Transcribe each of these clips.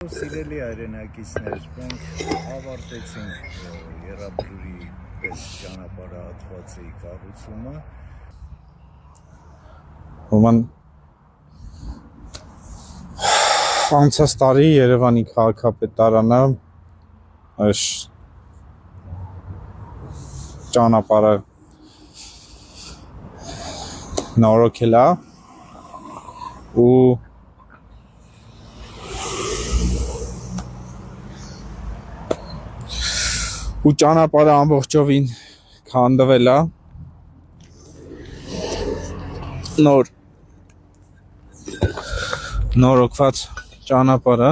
Սիրելի հայրենակիցներ, մենք ավարտեցինք Եռաբլուրի պես ճանապարհահատվածի կառուցումը։ Ուրեմն անցած տարի Երևանի քաղաքապետարանը այս ճանապարհը նորոգել է ու ճանապարհը ամբողջովին քանդվել է նորոգված ճանապարհը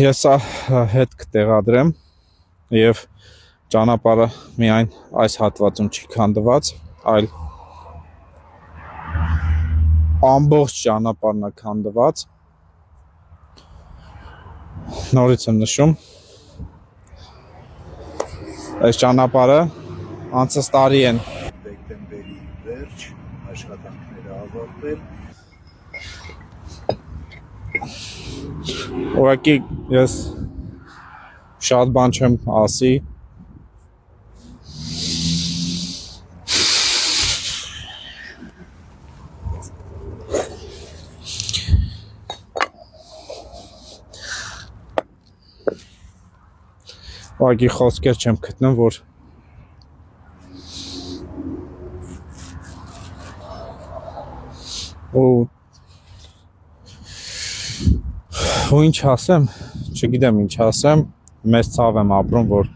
ես հետ կտեղադրեմ եւ ճանապարհը միայն այս հատվածում չի քանդված, այլ ամբողջ ճանապարհն է քանդված։ Նորից եմ նշում, այս ճանապարհը անցած տարի են Դեկտեմբերի վերջ աշխատանքները ավարտվել։ Ուղղակի ես շատ բան չեմ ասի, ուղղակի խոսքեր չեմ գտնում, որ ու ինչ ասեմ, չգիտեմ ինչ ասեմ, մեծ ցավ եմ ապրում, որ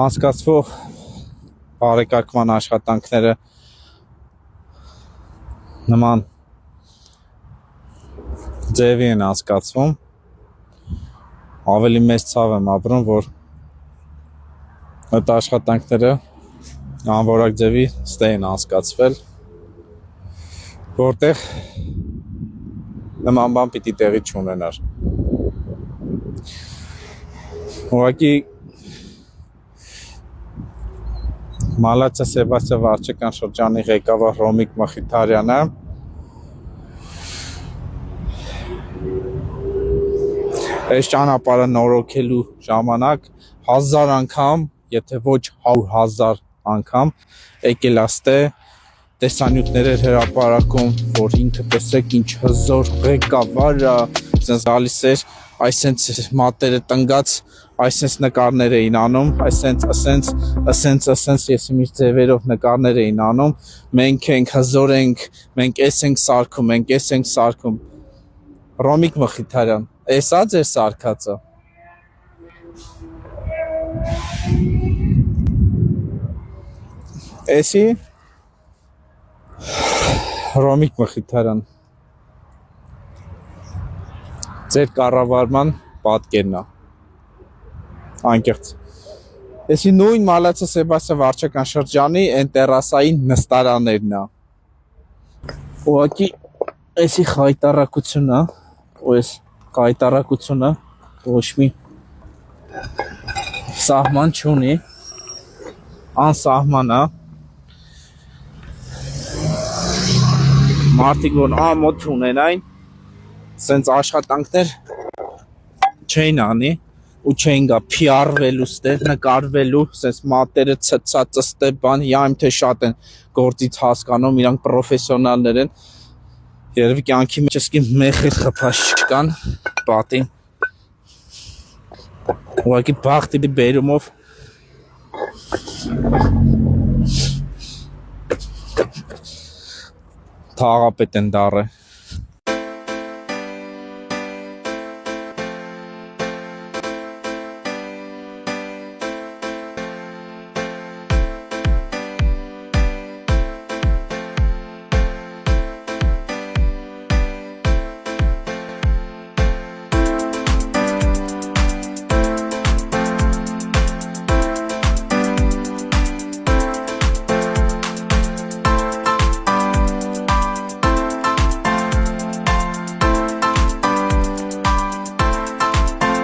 անցկացվող բարեկարգման աշխատանքները նման ձևի են անցկացվում, ավելի մեծ ցավ եմ ապրում, որ այդ աշխատանքները անորակ ձևի ստե են անցկացվել, որտեղ նման բան պիտի տեղի չունենար։ Ուղղակի Մալացիա Սեբաստիա վարչական շրջանի ղեկավար Ռոմիկ Մխիթարյանը այս ճանապարհը նորոգելու ժամանակ 1000 անգամ, եթե ոչ 100,000 անգամ եկել աստե տեսանյութներ էր հրապարակում, որ ինքը տեսեք ինչ հզոր ղեկավար է, sense գալիս էր, այսենց մատերը տնգած, այսենց նկարներ էին անում, այսենց ես իմիջ ձևերով նկարներ էին անում, մենք ենք հզոր ենք, մենք էս ենք սարքում, մենք էս ենք սարքում։ Ռոմիկ Մխիթարյան, էսա ձեր սարքածը։ Էսի Ռոմիկ Մխիթարյան, ձեր կառավարման պատկերն է, անկեղծ։ Էսի նույն Մալացիա Սեբաստիա վարչական շրջանի են տերասային նստարաններն է։ Ուղղակի էսի խայտարակությունը, ու էս խայտարակությունը ոչ մի սահման չունի, անսահման է։ Մարդիկ որ ամոթ ունենային, սենց աշխատանքներ չէին անի ու չէին գա PR-վելու ստեղ, նկարվելու, սենց մատերը ցցած ստե բան, իմ թե շատ են գործից հասկանում, իրանք պրոֆեսիոնալներ են, երևի կյանքի մեջ իսկի մեխ խփած չկան, պատին, ուղղակի բախտի բերումով թաղապետ են դառը։